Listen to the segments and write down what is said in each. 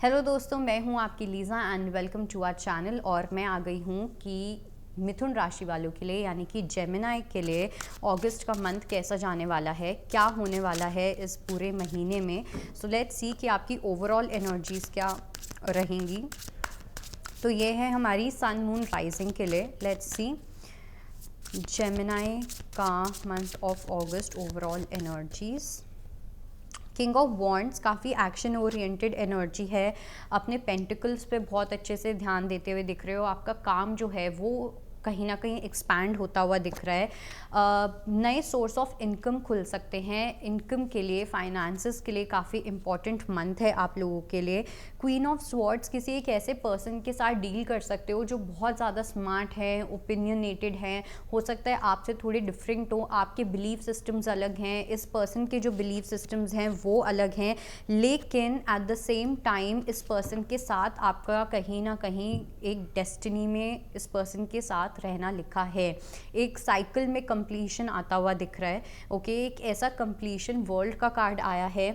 Hello दोस्तों, मैं हूं आपकी Lisa and welcome to our channel. और मैं आ गई हूं कि मिथुन राशि वालों के लिए यानी कि जेमिनाई के लिए अगस्त का मंथ कैसा जाने वाला है, क्या होने वाला है इस पूरे महीने में। सो लेट्स सी कि आपकी ओवरऑल एनर्जीज़ क्या रहेंगी। तो ये है हमारी सन मून राइजिंग के लिए। लेट्स सी जेमिनाई का month of August overall energies. King of wands काफ़ी एक्शन ओरिएंटेड एनर्जी है। अपने पेंटिकल्स पे बहुत अच्छे से ध्यान देते हुए दिख रहे हो। आपका काम जो है वो कहीं ना कहीं एक्सपैंड होता हुआ दिख रहा है। नए सोर्स ऑफ इनकम खुल सकते हैं। इनकम के लिए, फाइनेंसेस के लिए काफ़ी इंपॉर्टेंट मंथ है आप लोगों के लिए। क्वीन ऑफ स्वॉर्ड्स किसी एक ऐसे पर्सन के साथ डील कर सकते हो जो बहुत ज़्यादा स्मार्ट है, ओपिनियनेटेड है। हो सकता है आपसे थोड़े डिफरेंट हो, आपके बिलीफ सिस्टम्स अलग हैं, इस पर्सन के जो बिलीफ सिस्टम्स हैं वो अलग हैं, लेकिन एट द सेम टाइम इस पर्सन के साथ आपका कहीं ना कहीं एक डेस्टिनी में इस पर्सन के साथ रहना लिखा है। एक साइकिल में कंप्लीशन आता हुआ दिख रहा है। ओके, एक ऐसा कंप्लीशन वर्ल्ड का कार्ड आया है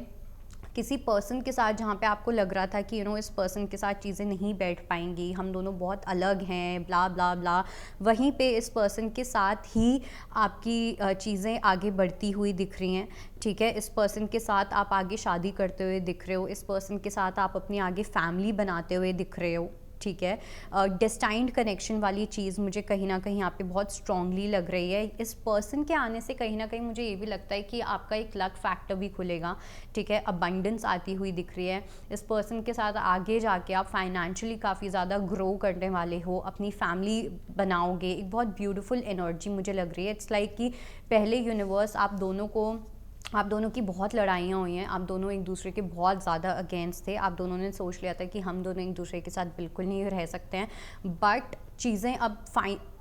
किसी पर्सन के साथ जहाँ पे आपको लग रहा था कि इस पर्सन के साथ चीज़ें नहीं बैठ पाएंगी, हम दोनों बहुत अलग हैं, ब्ला ब्ला ब्ला। वहीं पे इस पर्सन के साथ ही आपकी चीज़ें आगे बढ़ती हुई दिख रही हैं। ठीक है, इस पर्सन के साथ आप आगे शादी करते हुए दिख रहे हो, इस पर्सन के साथ आप अपनी आगे फैमिली बनाते हुए दिख रहे हो। ठीक है, डेस्टाइन्ड कनेक्शन वाली चीज़ मुझे कहीं ना कहीं यहाँ पे बहुत स्ट्रांगली लग रही है। इस पर्सन के आने से कहीं ना कहीं मुझे ये भी लगता है कि आपका एक लक फैक्टर भी खुलेगा। ठीक है, अबंडेंस आती हुई दिख रही है। इस पर्सन के साथ आगे जाके आप फाइनेंशियली काफ़ी ज़्यादा ग्रो करने वाले हो, अपनी फैमिली बनाओगे। एक बहुत ब्यूटीफुल एनर्जी मुझे लग रही है। इट्स लाइक कि पहले यूनिवर्स आप दोनों की बहुत लड़ाइयाँ हुई हैं, आप दोनों एक दूसरे के बहुत ज़्यादा अगेंस्ट थे। आप दोनों ने सोच लिया था कि हम दोनों एक दूसरे के साथ बिल्कुल नहीं रह सकते हैं, बट चीज़ें अब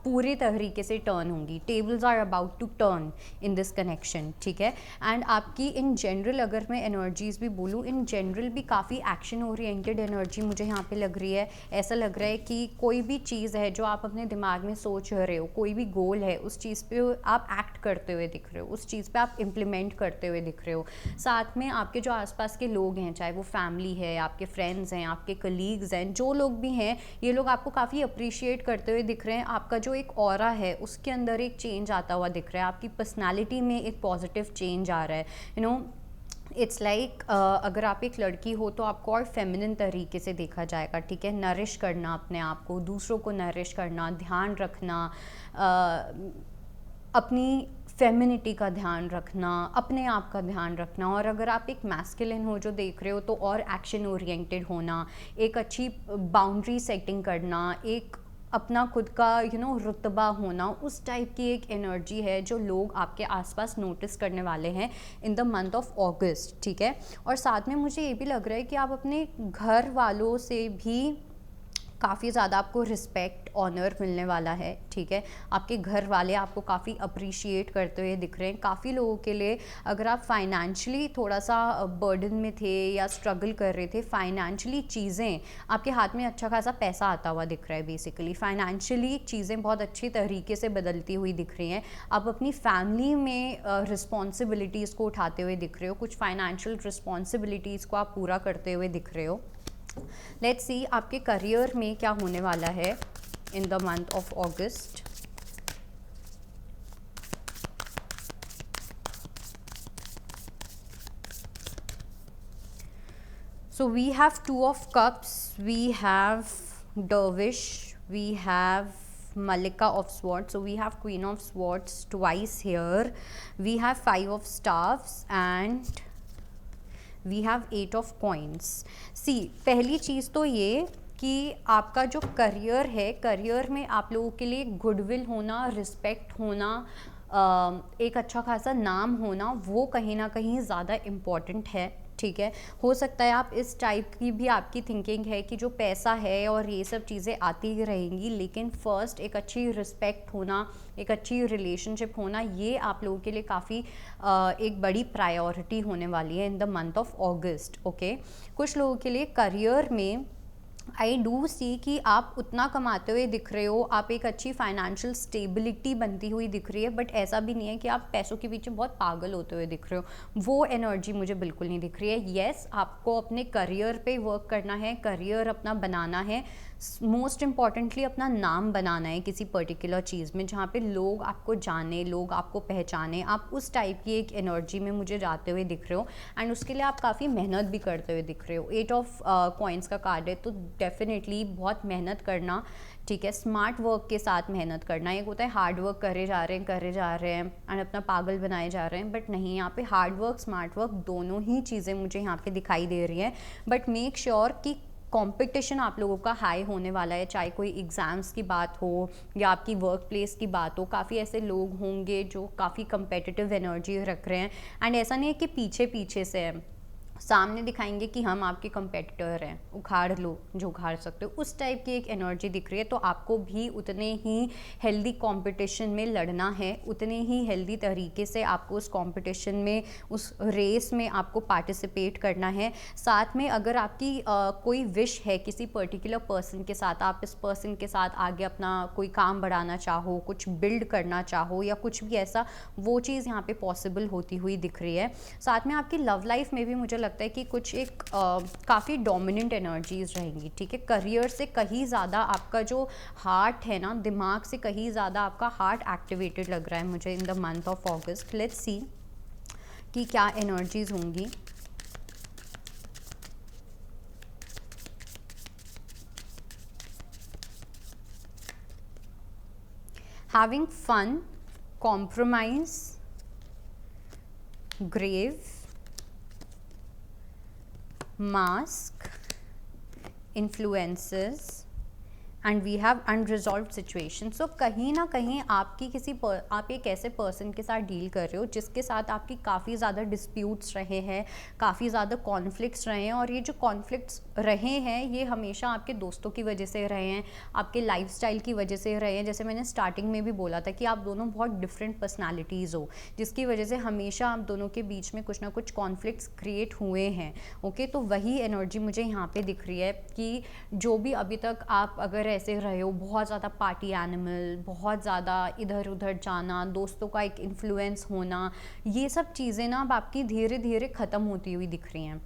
पूरे तरीके से टर्न होंगी। Tables are about to turn in this connection. ठीक है, एंड आपकी इन जनरल अगर मैं एनर्जीज़ भी बोलूँ, इन जनरल भी काफ़ी एक्शन ओरिएंटेड एनर्जी मुझे यहाँ पे लग रही है। ऐसा लग रहा है कि कोई भी चीज़ है जो आप अपने दिमाग में सोच रहे हो, कोई भी गोल है, उस चीज़ पे आप एक्ट करते हुए दिख रहे हो, उस चीज़ पे आप इम्प्लीमेंट करते हुए दिख रहे हो। साथ में आपके जो आसपास के लोग हैं, चाहे वो फैमिली है, आपके फ्रेंड्स हैं, आपके कलीग्स हैं, जो लोग भी हैं, ये लोग आपको काफ़ी अप्रिशिएट करते हुए दिख रहे हैं। आपका जो एक ऑरा है उसके अंदर एक चेंज आता हुआ दिख रहा है। आपकी पर्सनालिटी में एक पॉजिटिव चेंज आ रहा है। इट्स लाइक अगर आप एक लड़की हो तो आपको और फेमिनिन तरीके से देखा जाएगा। ठीक है, नरिश करना अपने आप को, दूसरों को नरिश करना, ध्यान रखना, अपनी फेमिनिटी का ध्यान रखना, अपने आप का ध्यान रखना। और अगर आप एक मैस्कुलिन हो जो देख रहे हो तो और एक्शन ओरिएंटेड होना, एक अच्छी बाउंड्री सेटिंग करना, एक अपना खुद का रुतबा होना, उस टाइप की एक एनर्जी है जो लोग आपके आसपास नोटिस करने वाले हैं इन द मंथ ऑफ अगस्त। ठीक है, और साथ में मुझे ये भी लग रहा है कि आप अपने घर वालों से भी काफ़ी ज़्यादा आपको रिस्पेक्ट, ऑनर मिलने वाला है। ठीक है, आपके घर वाले आपको काफ़ी अप्रिशिएट करते हुए दिख रहे हैं। काफ़ी लोगों के लिए अगर आप फाइनेंशियली थोड़ा सा बर्डन में थे या स्ट्रगल कर रहे थे, फाइनेंशियली चीज़ें आपके हाथ में अच्छा खासा पैसा आता हुआ दिख रहा है। बेसिकली फाइनेंशियली चीज़ें बहुत अच्छी तरीके से बदलती हुई दिख रही हैं। आप अपनी फैमिली में रिस्पॉन्सिबिलिटीज़ को उठाते हुए दिख रहे हो, कुछ फाइनेंशियल रिस्पॉन्सिबिलिटीज़ को आप पूरा करते हुए दिख रहे हो। लेट्स सी आपके करियर में क्या होने वाला है in the month of August. So we have two of cups, we have dervish, we have Malika of Swords. So we have Queen of Swords twice here. We have Five of Staffs and we have 8 of coins. See, पहली चीज़ तो ये कि आपका जो career है, career में आप लोगों के लिए गुडविल होना, रिस्पेक्ट होना, एक अच्छा खासा नाम होना, वो कहीं ना कहीं ज़्यादा इम्पॉर्टेंट है। ठीक है, हो सकता है आप इस टाइप की भी आपकी थिंकिंग है कि जो पैसा है और ये सब चीज़ें आती ही रहेंगी, लेकिन फर्स्ट एक अच्छी रिस्पेक्ट होना, एक अच्छी रिलेशनशिप होना, ये आप लोगों के लिए काफ़ी एक बड़ी प्रायोरिटी होने वाली है in the month of August. Okay, कुछ लोगों के लिए करियर में आई डू सी कि आप उतना कमाते हुए दिख रहे हो, आप एक अच्छी फाइनेंशियल स्टेबिलिटी बनती हुई दिख रही है, बट ऐसा भी नहीं है कि आप पैसों के पीछे बहुत पागल होते हुए दिख रहे हो। वो एनर्जी मुझे बिल्कुल नहीं दिख रही है। येस, आपको अपने करियर पे वर्क करना है, करियर अपना बनाना है, मोस्ट इम्पॉर्टेंटली अपना नाम बनाना है किसी पर्टिकुलर चीज़ में जहाँ पे लोग आपको जाने, लोग आपको पहचाने। आप उस टाइप की एक एनर्जी में मुझे जाते हुए दिख रहे हो, एंड उसके लिए आप काफ़ी मेहनत भी करते हुए दिख रहे हो। 8 ऑफ कॉइंस का कार्ड है, तो डेफिनेटली बहुत मेहनत करना, ठीक है, स्मार्ट वर्क के साथ मेहनत करना। एक होता है हार्ड वर्क करे जा रहे हैं एंड अपना पागल बनाए जा रहे हैं, बट नहीं, यहाँ पे हार्ड वर्क स्मार्ट वर्क दोनों ही चीज़ें मुझे यहाँ पे दिखाई दे रही हैं। बट मेक श्योर कि कंपटीशन आप लोगों का हाई होने वाला है, चाहे कोई एग्ज़ाम्स की बात हो या आपकी वर्क प्लेस की बात हो। काफ़ी ऐसे लोग होंगे जो काफ़ी कंपेटिटिव एनर्जी रख रहे हैं, एंड ऐसा नहीं है कि पीछे पीछे से है, सामने दिखाएंगे कि हम आपके कंपेटिटर हैं, उखाड़ लो जो उखाड़ सकते हो। उस टाइप की एक एनर्जी दिख रही है। तो आपको भी उतने ही हेल्दी कंपटीशन में लड़ना है, उतने ही हेल्दी तरीके से आपको उस कंपटीशन में, उस रेस में आपको पार्टिसिपेट करना है। साथ में अगर आपकी कोई विश है किसी पर्टिकुलर पर्सन के साथ, आप इस पर्सन के साथ आगे अपना कोई काम बढ़ाना चाहो, कुछ बिल्ड करना चाहो या कुछ भी ऐसा, वो चीज़ यहाँ पे पॉसिबल होती हुई दिख रही है। साथ में आपकी लव लाइफ में भी मुझे लगता है कि कुछ एक काफ़ी डोमिनेंट एनर्जीज रहेंगी, ठीक है। करियर से कहीं ज़्यादा आपका जो हार्ट है ना, दिमाग से कहीं ज़्यादा आपका हार्ट एक्टिवेटेड लग रहा है मुझे in the month of August. Let's see कि क्या एनर्जीज होंगी। Having fun, compromise, grave, mask, influences, and we have unresolved situation. So कहीं ना कहीं आपकी आप एक ऐसे पर्सन के साथ डील कर रहे हो जिसके साथ आपकी काफ़ी ज़्यादा डिस्प्यूट्स रहे हैं, काफ़ी ज़्यादा कॉन्फ्लिक्ट्स रहे हैं, और ये जो कॉन्फ्लिक्ट्स रहे हैं ये हमेशा आपके दोस्तों की वजह से रहे हैं, आपके लाइफस्टाइल की वजह से रहे हैं। जैसे मैंने स्टार्टिंग में भी बोला था कि आप दोनों बहुत डिफरेंट पर्सनैलिटीज़ हो, जिसकी वजह से हमेशा आप दोनों के बीच में कुछ ना कुछ कॉन्फ्लिक्ट्स क्रिएट हुए हैं। ओके, तो वही एनर्जी मुझे यहाँ पे दिख रही है कि जो भी अभी तक आप अगर ऐसे रहे हो, बहुत ज़्यादा पार्टी एनिमल, बहुत ज़्यादा इधर उधर जाना, दोस्तों का एक इन्फ्लुएंस होना, ये सब चीज़ें ना अब आपकी धीरे धीरे ख़त्म होती हुई दिख रही हैं।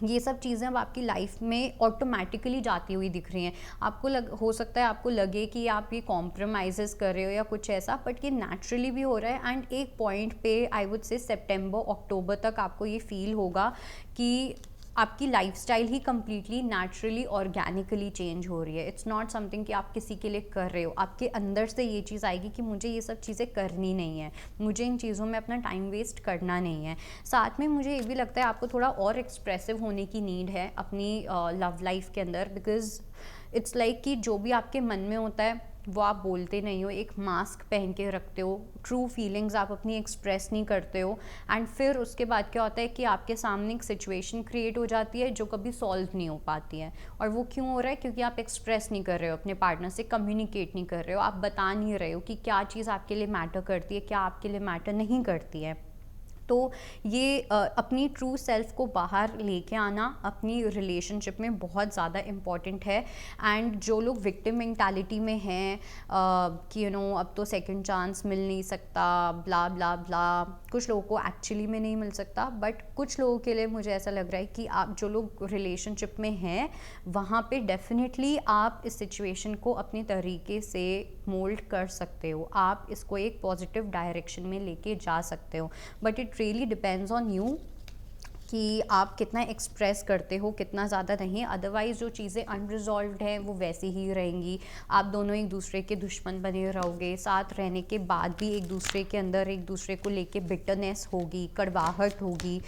ये सब चीज़ें अब आपकी लाइफ में ऑटोमेटिकली जाती हुई दिख रही हैं। आपको हो सकता है आपको लगे कि आप ये कॉम्प्रोमाइज़ कर रहे हो या कुछ ऐसा, बट ये नेचुरली भी हो रहा है। एंड एक पॉइंट पे आई वुड से सितंबर अक्टूबर तक आपको ये फील होगा कि आपकी लाइफस्टाइल ही कम्प्लीटली नेचुरली ऑर्गेनिकली चेंज हो रही है। इट्स नॉट समथिंग कि आप किसी के लिए कर रहे हो, आपके अंदर से ये चीज़ आएगी कि मुझे ये सब चीज़ें करनी नहीं है, मुझे इन चीज़ों में अपना टाइम वेस्ट करना नहीं है। साथ में मुझे ये भी लगता है आपको थोड़ा और एक्सप्रेसिव होने की नीड है अपनी लव लाइफ के अंदर, बिकॉज इट्स लाइक कि जो भी आपके मन में होता है वो आप बोलते नहीं हो, एक मास्क पहन के रखते हो, ट्रू फीलिंग्स आप अपनी एक्सप्रेस नहीं करते हो। एंड फिर उसके बाद क्या होता है कि आपके सामने एक सिचुएशन क्रिएट हो जाती है जो कभी सॉल्व नहीं हो पाती है। और वो क्यों हो रहा है? क्योंकि आप एक्सप्रेस नहीं कर रहे हो, अपने पार्टनर से कम्युनिकेट नहीं कर रहे हो, आप बता नहीं रहे हो कि क्या चीज़ आपके लिए मैटर करती है, क्या आपके लिए मैटर नहीं करती है। तो ये अपनी ट्रू सेल्फ को बाहर लेके आना अपनी रिलेशनशिप में बहुत ज़्यादा इम्पॉर्टेंट है। एंड जो लोग विक्टिम मेंटालिटी में हैं कि अब तो सेकंड चांस मिल नहीं सकता, ब्ला ब्ला ब्ला, कुछ लोगों को एक्चुअली में नहीं मिल सकता, बट कुछ लोगों के लिए मुझे ऐसा लग रहा है कि आप जो लोग रिलेशनशिप में हैं वहाँ पे डेफिनेटली आप इस सिचुएशन को अपने तरीके से मोल्ड कर सकते हो, आप इसको एक पॉजिटिव डायरेक्शन में लेके जा सकते हो। But it really depends on you कि आप कितना एक्सप्रेस करते हो, कितना ज़्यादा नहीं। अदरवाइज़ जो चीज़ें अनरिजॉल्व्ड हैं वो वैसी ही रहेंगी, आप दोनों एक दूसरे के दुश्मन बने रहोगे, साथ रहने के बाद भी एक दूसरे के अंदर एक दूसरे को लेके बिटरनेस होगी, कड़वाहट होगी,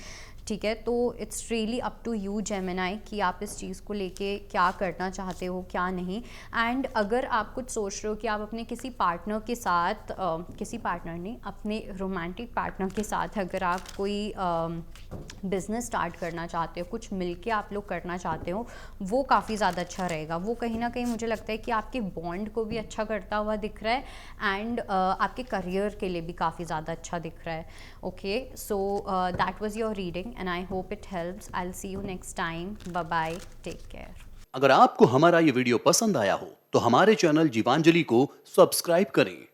ठीक है। तो it's really up to you Gemini कि आप इस चीज़ को लेके क्या करना चाहते हो, क्या नहीं। एंड अगर आप कुछ सोच रहे हो कि आप अपने किसी पार्टनर के साथ किसी पार्टनर नहीं, अपने रोमांटिक पार्टनर के साथ अगर आप कोई बिज़नेस स्टार्ट करना चाहते हो, कुछ मिलके आप लोग करना चाहते हो, वो काफ़ी ज़्यादा अच्छा रहेगा। वो कहीं ना कहीं मुझे लगता है कि आपके बॉन्ड को भी अच्छा करता हुआ दिख रहा है एंड आपके करियर के लिए भी काफ़ी ज़्यादा अच्छा दिख रहा है। Okay, so that was your reading and I hope it helps. I'll see you next time. Bye bye. Take care. अगर आपको हमारा ये वीडियो पसंद आया हो तो हमारे चैनल जीवांजलि को सब्सक्राइब करें